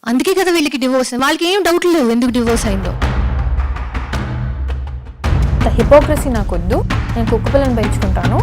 అందుకే కదా వీళ్ళకి డివోర్స్. వాళ్ళకి ఏం డౌట్ లేవు ఎందుకు డివోర్స్ అయిందో. హిపోక్రసీ నాకొద్దు, నేను కుక్క పిల్లని పెంచుకుంటాను.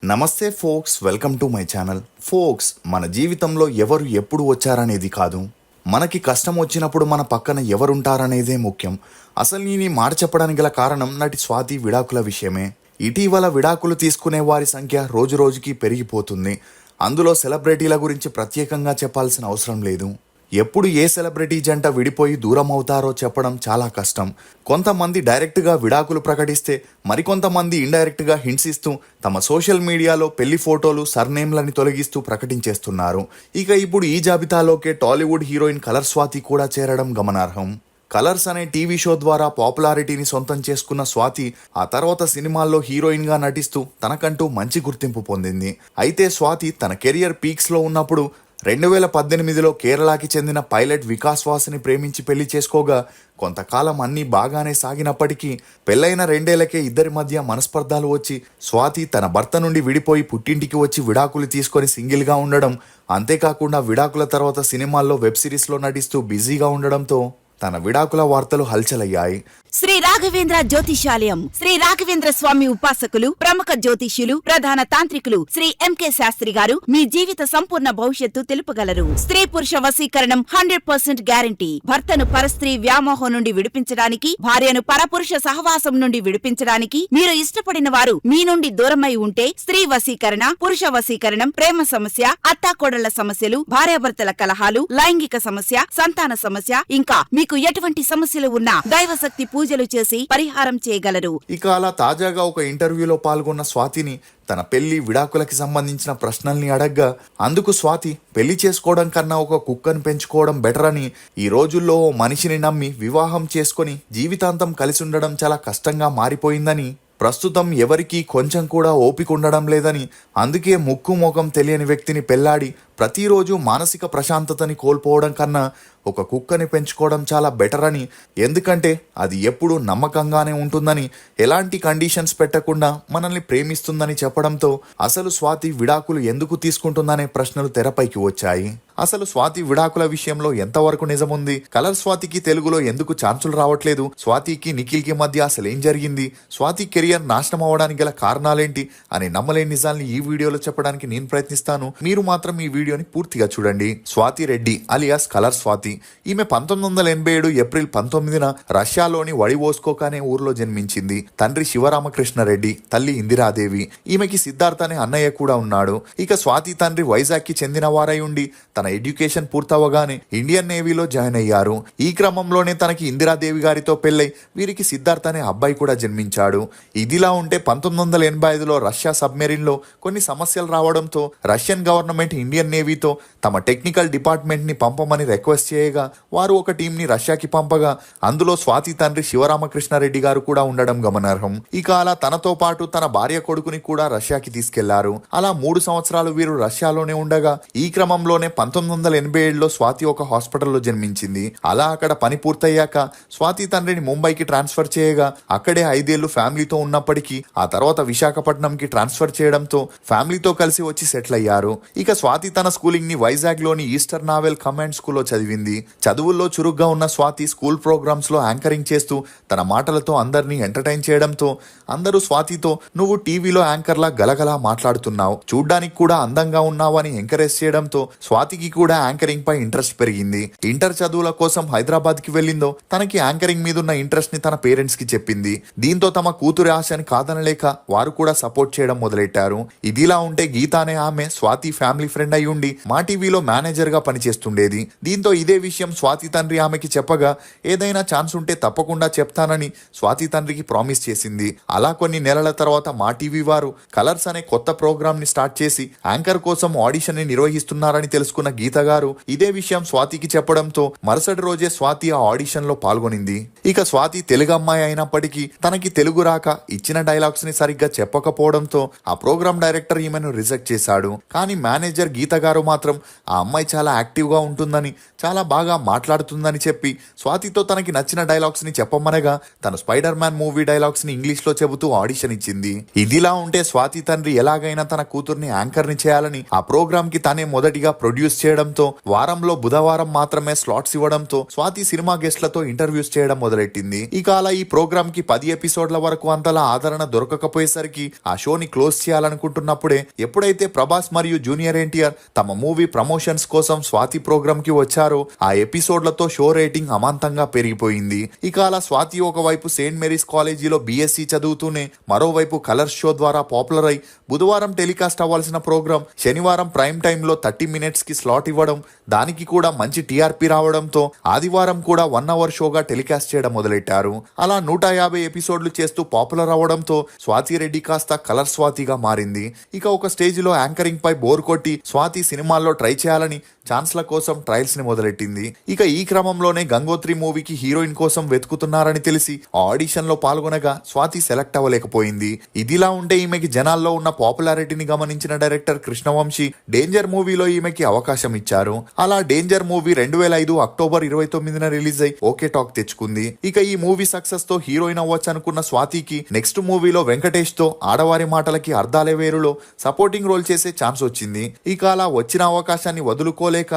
నమస్తే folks, welcome to my channel. Folks, మన జీవితంలో ఎవరు ఎప్పుడు వచ్చారనేది కాదు, మనకి కష్టం వచ్చినప్పుడు మన పక్కన ఎవరుంటారనేదే ముఖ్యం. అసలు నేను మాట చెప్పడానికి గల కారణం నటి స్వాతి విడాకుల విషయమే. ఇటీవల విడాకులు తీసుకునే వారి సంఖ్య రోజు రోజుకి పెరిగిపోతుంది. అందులో సెలబ్రిటీల గురించి ప్రత్యేకంగా చెప్పాల్సిన అవసరం లేదు. ఎప్పుడు ఏ సెలబ్రిటీ జంట విడిపోయి దూరం అవుతారో చెప్పడం చాలా కష్టం. కొంతమంది డైరెక్ట్గా విడాకులు ప్రకటిస్తే, మరికొంతమంది ఇండైరెక్ట్గా హింట్స్ ఇస్తూ తమ సోషల్ మీడియాలో పెళ్లి ఫోటోలు, సర్నేమ్లని తొలగిస్తూ ప్రకటించేస్తున్నారు. ఇక ఇప్పుడు ఈ జాబితాలోకే టాలీవుడ్ హీరోయిన్ కలర్ స్వాతి కూడా చేరడం గమనార్హం. కలర్స్ అనే టీవీ షో ద్వారా పాపులారిటీని సొంతం చేసుకున్న స్వాతి ఆ తర్వాత సినిమాల్లో హీరోయిన్గా నటిస్తూ తనకంటూ మంచి గుర్తింపు పొందింది. అయితే స్వాతి తన కెరియర్ పీక్స్లో ఉన్నప్పుడు 2018లో కేరళకి చెందిన పైలట్ వికాస్ వాస్ని ప్రేమించి పెళ్లి చేసుకోగా కొంతకాలం అన్నీ బాగానే సాగినప్పటికీ పెళ్లైన 2 ఏళ్లకే ఇద్దరి మధ్య మనస్పర్ధాలు వచ్చి స్వాతి తన భర్త నుండి విడిపోయి పుట్టింటికి వచ్చి విడాకులు తీసుకొని సింగిల్గా ఉండడం, అంతేకాకుండా విడాకుల తర్వాత సినిమాల్లో, వెబ్ సిరీస్లో నటిస్తూ బిజీగా ఉండడంతో తన విడాకుల వార్తలు హల్చలయ్యాయి. శ్రీ రాఘవేంద్ర జ్యోతిషాలయం, శ్రీ రాఘవేంద్ర స్వామి ఉపాసకులు, ప్రముఖ జ్యోతిష్యులు, ప్రధాన తాంత్రికులు శ్రీ ఎంకే శాస్త్రి గారు మీ జీవిత సంపూర్ణ భవిష్యత్తు తెలుపగలరు. స్త్రీ పురుష వశీకరణం 100% గ్యారంటీ. భర్తను పరస్త్రీ వ్యామోహం నుండి విడిపించడానికి, భార్యను పరపురుష సహవాసం నుండి విడిపించడానికి, మీరు ఇష్టపడిన వారు మీ నుండి దూరమై ఉంటే స్త్రీ వశీకరణ, పురుష వశీకరణం, ప్రేమ సమస్య, అత్తాకోడళ్ల సమస్యలు, భార్యాభర్తల కలహాలు, లైంగిక సమస్య, సంతాన సమస్య, ఇంకా మీకు ఎటువంటి సమస్యలు ఉన్నా దైవశక్తి పూజలు చేసి పరిహారం చేయగలరు. ఇక అలా తాజాగా ఒక ఇంటర్వ్యూలో పాల్గొన్న స్వాతిని తన పెళ్లి, విడాకులకి సంబంధించిన ప్రశ్నల్ని అడగ్గా అందుకు స్వాతి పెళ్లి చేసుకోవడం కన్నా ఒక కుక్కను పెంచుకోవడం బెటర్ అని, ఈ రోజుల్లో ఓ మనిషిని నమ్మి వివాహం చేసుకొని జీవితాంతం కలిసి ఉండడం చాలా కష్టంగా మారిపోయిందని, ప్రస్తుతం ఎవరికీ కొంచెం కూడా ఓపిక ఉండడం లేదని, అందుకే ముక్కు మోకం తెలియని వ్యక్తిని పెళ్లాడి ప్రతిరోజు మానసిక ప్రశాంతతని కోల్పోవడం కన్నా ఒక కుక్కని పెంచుకోవడం చాలా బెటర్ అని, ఎందుకంటే అది ఎప్పుడూ నమ్మకంగానే ఉంటుందని, ఎలాంటి కండిషన్స్ పెట్టకుండా మనల్ని ప్రేమిస్తుందని చెప్పడంతో అసలు స్వాతి విడాకులు ఎందుకు తీసుకుంటుందనే ప్రశ్నలు తెరపైకి వచ్చాయి. అసలు స్వాతి విడాకుల విషయంలో ఎంతవరకు నిజముంది? కలర్ స్వాతికి తెలుగులో ఎందుకు ఛాన్సులు రావట్లేదు? స్వాతికి నిఖిల్కి మధ్య అసలు ఏం జరిగింది? స్వాతి కెరియర్ నాశనం అవడానికి గల కారణాలేంటి అనే నమ్మలేని నిజాల్ని ఈ వీడియోలో చెప్పడానికి నేను ప్రయత్నిస్తాను. మీరు మాత్రం ఈ వీడియోని పూర్తిగా చూడండి. Swathi Reddy alias colour Swathi. ఈమె 1987 ఏప్రిల్ 19న రష్యాలోని వడివోస్కోక్ అనే ఊర్లో జన్మించింది. తండ్రి శివరామకృష్ణరెడ్డి, తల్లి ఇందిరాదేవి. ఈమెకి సిద్ధార్థ అనే అన్నయ్య కూడా ఉన్నాడు. ఇక స్వాతి తండ్రి వైజాగ్ కి చెందిన వారై ఉండి తన ఎడ్యుకేషన్ పూర్తవగానే ఇండియన్ నేవీలో జాయిన్ అయ్యారు. ఈ క్రమంలోనే తనకి ఇందిరాదేవి గారితో పెళ్ళై వీరికి సిద్ధార్థ అనే అబ్బాయి కూడా జన్మించాడు. ఇదిలా ఉంటే 1985లో రష్యా సబ్మెరీన్ లో కొన్ని సమస్యలు రావడంతో రష్యన్ గవర్నమెంట్ ఇండియన్ నేవీతో తమ టెక్నికల్ డిపార్ట్మెంట్ ని పంపమని రిక్వెస్ట్ చేయగా వారు ఒక టీం ని రష్యాకి పంపగా అందులో స్వాతి తండ్రి శివరామకృష్ణరెడ్డి గారు కూడా ఉండడం గమనార్హం. ఇక అలా తనతో పాటు తన భార్య కొడుకుని కూడా రష్యాకి తీసుకెళ్లారు. అలా 3 సంవత్సరాలు వీరు రష్యాలోనే ఉండగా ఈ క్రమంలోనే 1987లో స్వాతి ఒక హాస్పిటల్లో జన్మించింది. అలా అక్కడ పని పూర్తయ్యాక స్వాతి తండ్రిని ముంబైకి ట్రాన్స్ఫర్ చేయగా అక్కడే 5 ఏళ్లు ఫ్యామిలీతో ఉన్నప్పటికీ ఆ తర్వాత విశాఖపట్నంకి ట్రాన్స్ఫర్ చేయడంతో ఫ్యామిలీతో కలిసి వచ్చి సెటిల్ అయ్యారు. ఇక స్వాతి తన స్కూలింగ్ ని వైజాగ్ లోని ఈస్టర్ నావెల్ కమాండ్ స్కూల్లో చదివింది. చదువుల్లో చురుగ్గా ఉన్న స్వాతి స్కూల్ ప్రోగ్రామ్స్ లో యాంకరింగ్ చేస్తూ తన మాటలతో అందరినీ ఎంటర్టైన్ చేయడంతో అందరూ స్వాతితో "నువ్వు టీవీలో యాంకర్ లా గలగలా మాట్లాడుతున్నావు, చూడ్డానికి కూడా అందంగా ఉన్నావు" అని ఎంకరేజ్ చేయడంతో స్వాతికి కూడా యాంకరింగ్ పై ఇంట్రెస్ట్ పెరిగింది. ఇంటర్ చదువుల కోసం హైదరాబాద్ కి వెళ్ళిందో తనకి యాంకరింగ్ మీద ఉన్న ఇంట్రెస్ట్ ని తన పేరెంట్స్ కి చెప్పింది. దీంతో తమ కూతురి ఆశని కాదనలేక వారు కూడా సపోర్ట్ చేయడం మొదలెట్టారు. ఇదిలా ఉంటే గీత అనే ఆమె స్వాతి ఫ్యామిలీ ఫ్రెండ్ అయి ఉండి మా టీవీలో మేనేజర్ గా పనిచేస్తుండేది. దీంతో ఇదే విషయం స్వాతి తండ్రి ఆమెకి చెప్పగా ఏదైనా ఛాన్స్ ఉంటే తప్పకుండా చెప్తానని స్వాతి తండ్రికి ప్రామిస్ చేసింది. అలా కొన్ని నెలల తర్వాత మా టీవీ వారు కలర్స్ అనే కొత్త ప్రోగ్రామ్ ని స్టార్ట్ చేసి యాంకర్ కోసం ఆడిషన్ ని నిర్వహిస్తున్నారని తెలుసుకున్న గీత గారు ఇదే విషయం స్వాతికి చెప్పడంతో మరుసటి రోజే స్వాతి ఆ ఆడిషన్ లో పాల్గొనింది. ఇక స్వాతి తెలుగు అమ్మాయి అయినప్పటికీ తనకి తెలుగు రాక ఇచ్చిన డైలాగ్స్ ని సరిగ్గా చెప్పకపోవడంతో ఆ ప్రోగ్రామ్ డైరెక్టర్ ఈమెను రిజెక్ట్ చేశాడు. కానీ మేనేజర్ గీత గారు మాత్రం ఆ అమ్మాయి చాలా యాక్టివ్గా ఉంటుందని, చాలా బాగా మాట్లాడుతుందని చెప్పి స్వాతితో తనకి నచ్చిన డైలాగ్స్ని చెప్పమనగా తను స్పైడర్ మ్యాన్ మూవీ డైలాగ్స్ని ఇంగ్లీష్లో చెబుతూ ఆడిషన్ ఇచ్చింది. ఇదిలా ఉంటే స్వాతి తండ్రి ఎలాగైనా తన కూతుర్ని యాంకర్ని చేయాలని ఆ ప్రోగ్రామ్కి తనే మొదటిగా ప్రొడ్యూస్ చేయడంతో వారంలో బుధవారం మాత్రమే స్లాట్స్ ఇవ్వడంతో స్వాతి సినిమా గెస్ట్లతో ఇంటర్వ్యూస్ చేయడం మొదలెట్టింది. ఇక అలా ఈ ప్రోగ్రామ్కి 10 ఎపిసోడ్ల వరకు అంతలా ఆదరణ దొరకకపోయేసరికి ఆ షోని క్లోజ్ చేయాలనుకుంటున్నప్పుడే ఎప్పుడైతే ప్రభాస్ మరియు జూనియర్ ఎన్టీఆర్ తమ మూవీ ప్రమోషన్స్ కోసం స్వాతి ప్రోగ్రామ్ కి వచ్చారో ఆ ఎపిసోడ్లతో షో రేటింగ్ అమాంతంగా పెరిగిపోయింది. ఇక అలా స్వాతి ఒకవైపు సెయింట్ మేరీస్ కాలేజీలో బీఎస్సీ చదువుతూనే మరోవైపు కలర్స్ షో ద్వారా పాపులర్ అయి బుధవారం టెలికాస్ట్ అవ్వాల్సిన ప్రోగ్రామ్ శనివారం ప్రైమ్ టైంలో 30 minutes కి స్లాట్ ఇవ్వడం, దానికి కూడా మంచి టీఆర్పీ రావడంతో ఆదివారం కూడా 1 hour షోగా టెలికాస్ట్ చేయడం మొదలెట్టారు. అలా 150 ఎపిసోడ్లు చేస్తూ పాపులర్ అవడంతో స్వాతి రెడ్డి కాస్త కలర్ స్వాతిగా మారింది. ఇక ఒక స్టేజ్ లో యాంకరింగ్ పై బోర్ కొట్టి స్వాతి సినిమాల్లో ట్రై చేయాలని ఛాన్స్ల కోసం ట్రయల్స్ ని మొదలెట్టింది. ఇక ఈ క్రమంలోనే గంగోత్రి మూవీకి హీరోయిన్ కోసం వెతుకుతున్నారని తెలిసి ఆడిషన్ లో పాల్గొనగా స్వాతి సెలెక్ట్ అవ్వలేకపోయింది. ఇదిలా ఉంటే ఈమెకి జనాల్లో ఉన్న పాపులారిటీని గమనించిన డైరెక్టర్ కృష్ణవంశీ డేంజర్ మూవీలో ఈమెకి అవకాశం ఇచ్చారు. అలా డేంజర్ మూవీ 2005 అక్టోబర్ 29న రిలీజ్ అయి ఓకే టాక్ తెచ్చుకుంది. ఇక ఈ మూవీ సక్సెస్ తో హీరోయిన్ అవ్వచ్చు అనుకున్న స్వాతికి నెక్స్ట్ మూవీలో వెంకటేష్ తో ఆడవారి మాటలకి అర్ధాలే వేరులో సపోర్టింగ్ రోల్ చేసే ఛాన్స్ వచ్చింది. ఇక అలా వచ్చిన అవకాశాన్ని వదులుకోలేక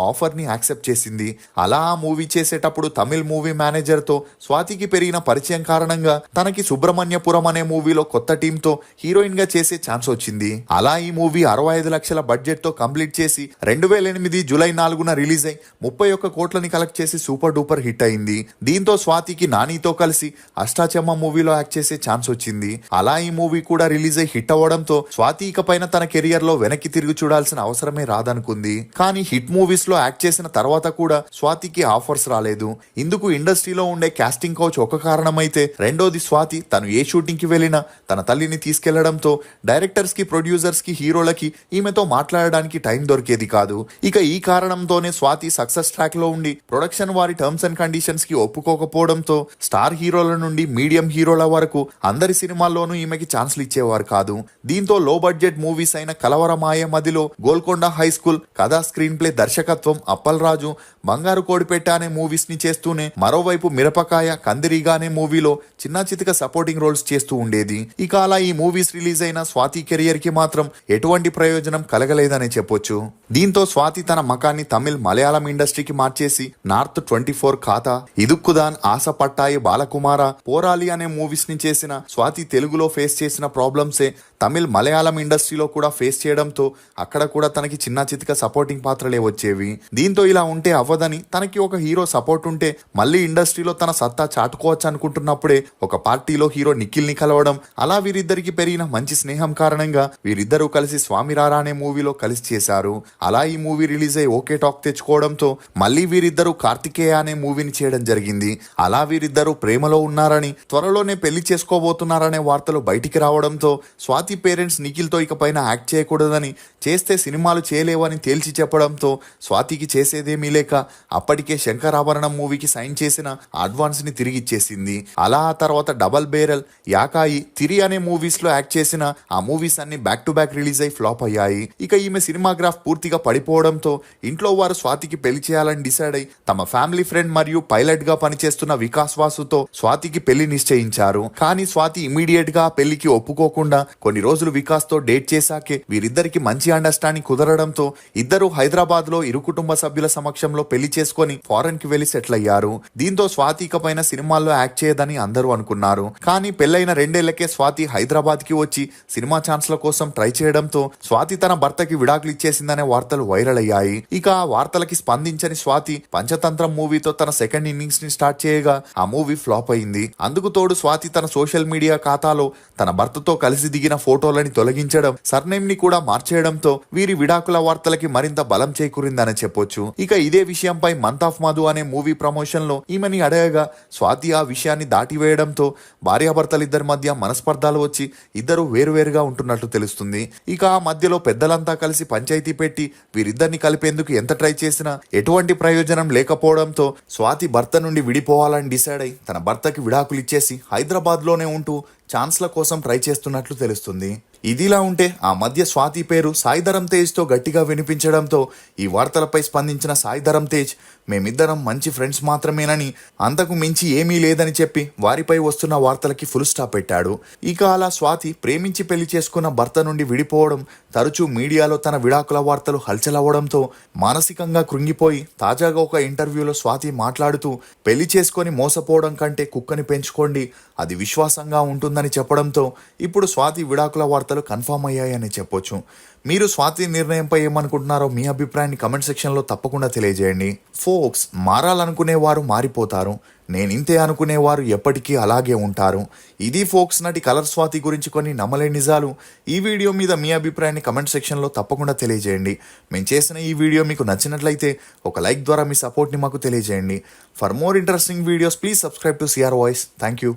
ఆఫర్ ని యాక్సెప్ట్ చేసింది. అలా ఆ మూవీ చేసేటప్పుడు తమిళ్ మూవీ మేనేజర్ తో స్వాతికి పెరిగిన పరిచయం కారణంగా తనకి సుబ్రహ్మణ్యపురం అనే మూవీలో కొత్త టీమ్ తో హీరోయిన్ గా చేసే ఛాన్స్ వచ్చింది. అలా ఈ మూవీ 65 లక్షల బడ్జెట్ తో కంప్లీట్ చేసి 2008 జూలై 4న రిలీజ్ అయి 31 కోట్లని కలెక్ట్ చేసి సూపర్ డూపర్ హిట్ అయింది. దీంతో స్వాతికి నానితో కలిసి అష్టాచమ్మ మూవీలో యాక్ట్ చేసే ఛాన్స్ వచ్చింది. అలా ఈ మూవీ కూడా రిలీజ్ అయి హిట్ అవ్వడంతో స్వాతి ఇకపైన తన కెరియర్ లో వెనక్కి తిరిగి చూడాల్సిన అవసరమే రాదనుకుంది. కానీ హిట్ మూవీస్ లో యాక్ట్ చేసిన తర్వాత కూడా స్వాతికి ఆఫర్స్ రాలేదు. ఇందుకు ఇండస్ట్రీలో ఉండే కాస్టింగ్ కౌచ్ ఒక కారణమైతే రెండోది స్వాతి తను ఏ షూటింగ్ కి వెళ్ళినా తన తల్లిని తీసుకెళ్లడంతో డైరెక్టర్స్ కి, ప్రొడ్యూసర్స్ కి, హీరోలకి ఈమెతో మాట్లాడడానికి టైం దొరికేది కాదు. ఇక ఈ కారణంతోనే స్వాతి సక్సెస్ ట్రాక్ లో ఉండి ప్రొడక్షన్ వారి టర్మ్స్ అండ్ కండిషన్స్ కి ఒప్పుకోకపోవడంతో స్టార్ హీరోల నుండి మీడియం హీరోల వరకు అందరి సినిమాల్లోనూ ఈమెకి ఛాన్స్లు ఇచ్చేవారు కాదు. దీంతో లో బడ్జెట్ మూవీస్ అయిన కలవరమాయ మదిలో, గోల్కొండ హై స్కూల్, కథా స్క్రీన్ ప్లే, దర్శకత్వం అప్పల్ రాజు, బంగారు కోడిపెట్ట అనే మూవీస్ ని చేస్తూనే మరోవైపు మిరపకాయ, కందిరీగా అనే మూవీలో చిన్న చితక సపోర్టింగ్ రోల్స్ చేస్తూ ఉండేది. ఇక అలా ఈ మూవీస్ రిలీజ్ అయిన స్వాతి కెరియర్ కి మాత్రం ఎటువంటి ప్రయోజనం కలగలేదనే చెప్పొచ్చు. దీంతో స్వాతి తన మకాన్ని తమిళ్, మలయాళం ఇండస్ట్రీకి మార్చేసి నార్త్ 24 ఖాతా, ఇదుక్కుదాన్, ఆశ పట్టాయి, బాలకుమార, పోరాలి అనే మూవీస్ ని చేసిన స్వాతి తెలుగులో ఫేస్ చేసిన ప్రాబ్లమ్సే తమిళ్, మలయాళం ఇండస్ట్రీలో కూడా ఫేస్ చేయడంతో అక్కడ కూడా తనకి చిన్న చితక సపోర్టింగ్ పాత్రలే వచ్చేవి. దీంతో ఇలా ఉంటే అవ్వదని తనకి ఒక హీరో సపోర్ట్ ఉంటే మళ్ళీ ఇండస్ట్రీలో తన సత్తా చాటుకోవచ్చు అనుకుంటున్నప్పుడే ఒక పార్టీలో హీరో నిఖిల్ ని కలవడం, అలా వీరిద్దరికి పెరిగిన మంచి స్నేహం కారణంగా వీరిద్దరూ కలిసి స్వామిరారా అనే మూవీలో కలిసి చేశారు. అలా ఈ మూవీ రిలీజ్ అయి ఓకే టాక్ తెచ్చుకోవడంతో మళ్ళీ వీరిద్దరూ కార్తికేయ అనే మూవీని చేయడం జరిగింది. అలా వీరిద్దరూ ప్రేమలో ఉన్నారని, త్వరలోనే పెళ్లి చేసుకోబోతున్నారనే వార్తలు బయటికి రావడంతో స్వాతి పేరెంట్స్ నిఖిల్ తో ఇకపైన యాక్ట్ చేయకూడదని, చేస్తే సినిమాలు చేయలేవని తేల్చి చెప్పడంతో స్వాతికి చేసేదేమీ లేక అప్పటికే శంకరాభరణం మూవీకి సైన్ చేసిన అడ్వాన్స్ ని తిరిగి ఇచ్చేసింది. అలా ఆ తర్వాత డబల్ బేరల్, యాకాయి, తిరి అనే మూవీస్ లో యాక్ట్ చేసిన ఆ మూవీస్ అన్ని బ్యాక్ టు బ్యాక్ రిలీజ్ అయి ఫ్లాప్ అయ్యాయి. ఇక ఈమె సినిమాగ్రాఫ్ పూర్తిగా పడిపోవడంతో ఇంట్లో వారు స్వాతికి పెళ్లి చేయాలని డిసైడ్ అయి తమ ఫ్యామిలీ ఫ్రెండ్ మరియు పైలట్ గా పనిచేస్తున్న వికాస్ వాసుతో స్వాతికి పెళ్లి నిశ్చయించారు. కానీ స్వాతి ఇమీడియట్ గా పెళ్లికి ఒప్పుకోకుండా కొన్ని రోజులు వికాస్ తో డేట్ చేశాకే వీరిద్దరికి మంచి అండర్స్టాండింగ్ కుదరడంతో ఇద్దరు హైదరాబాద్ లో ఇరు కుటుంబ సభ్యుల సమక్షంలో పెళ్లి చేసుకుని ఫారెన్ కి వెళ్లి సెటిల్ అయ్యారు. దీంతో స్వాతి ఇకపైన సినిమాల్లో యాక్ట్ చేయదని అందరూ అనుకున్నారు. కానీ పెళ్లైన 2 ఏళ్లకే స్వాతి హైదరాబాద్ కి వచ్చి సినిమా ఛాన్స్ల కోసం ట్రై చేయడంతో స్వాతి తన భర్తకి విడాకులు ఇచ్చేసిందనే వార్తలు వైరల్ అయ్యాయి. ఇక ఆ వార్తలకి స్పందించని స్వాతి పంచతంత్రం మూవీతో తన సెకండ్ ఇన్నింగ్స్ ని స్టార్ట్ చేయగా ఆ మూవీ ఫ్లాప్ అయింది. అందుకు తోడు స్వాతి తన సోషల్ మీడియా ఖాతాలో తన భర్తతో కలిసి దిగిన ఫోటోలని తొలగించడం, సర్నేమ్ ని కూడా మార్చేయడంతో వీరి విడాకుల వార్తలకి మరింత బలం చేకూరిందని చెప్పొచ్చు. ఇక ఇదే విషయంపై మంత్ ఆఫ్ మధు అనే మూవీ ప్రమోషన్ లో ఈమెని అడగగా స్వాతి ఆ విషయాన్ని దాటివేయడంతో భార్యాభర్తలిద్దరి మధ్య మనస్పర్ధాలు వచ్చి ఇద్దరు వేరువేరుగా ఉంటున్నట్లు తెలుస్తుంది. ఇక ఆ మధ్యలో పెద్దలంతా కలిసి పంచాయతీ పెట్టి వీరిద్దరిని కలిపేందుకు ఎంత ట్రై చేసినా ఎటువంటి ప్రయోజనం లేకపోవడంతో స్వాతి భర్త నుండి విడిపోవాలని డిసైడ్ అయి తన భర్తకి విడాకులు ఇచ్చేసి హైదరాబాద్ లోనే ఉంటూ ఛాన్స్ల కోసం ట్రై చేస్తున్నట్లు తెలుస్తుంది. ఇదిలా ఉంటే ఆ మధ్య స్వాతి పేరు సాయిధరం తేజ్తో గట్టిగా వినిపించడంతో ఈ వార్తలపై స్పందించిన సాయిధరం తేజ్ మేమిద్దరం మంచి ఫ్రెండ్స్ మాత్రమేనని, అంతకు మించి ఏమీ లేదని చెప్పి వారిపై వస్తున్న వార్తలకి ఫుల్ స్టాప్ పెట్టాడు. ఇక అలా స్వాతి ప్రేమించి పెళ్లి చేసుకున్న భర్త నుండి విడిపోవడం, తరచూ మీడియాలో తన విడాకుల వార్తలు హల్చలవ్వడంతో మానసికంగా కృంగిపోయి తాజాగా ఒక ఇంటర్వ్యూలో స్వాతి మాట్లాడుతూ పెళ్లి చేసుకొని మోసపోవడం కంటే కుక్కని పెంచుకోండి, అది విశ్వాసంగా ఉంటుందని చెప్పడంతో ఇప్పుడు స్వాతి విడాకుల వార్తలు కన్ఫామ్ అయ్యాయని చెప్పొచ్చు. మీరు స్వాతి నిర్ణయంపై ఏమనుకుంటున్నారో మీ అభిప్రాయాన్ని కమెంట్ సెక్షన్లో తప్పకుండా తెలియజేయండి. ఫోక్స్, మారాలనుకునేవారు మారిపోతారు, నేనింతే అనుకునేవారు ఎప్పటికీ అలాగే ఉంటారు. ఇది ఫోక్స్ నటి కలర్ స్వాతి గురించి కొన్ని నమ్మలేని నిజాలు. ఈ వీడియో మీద మీ అభిప్రాయాన్ని కమెంట్ సెక్షన్లో తప్పకుండా తెలియజేయండి. మేము చేసిన ఈ వీడియో మీకు నచ్చినట్లయితే ఒక లైక్ ద్వారా మీ సపోర్ట్ని మాకు తెలియజేయండి. For more interesting videos please subscribe to CR voice. Thank you.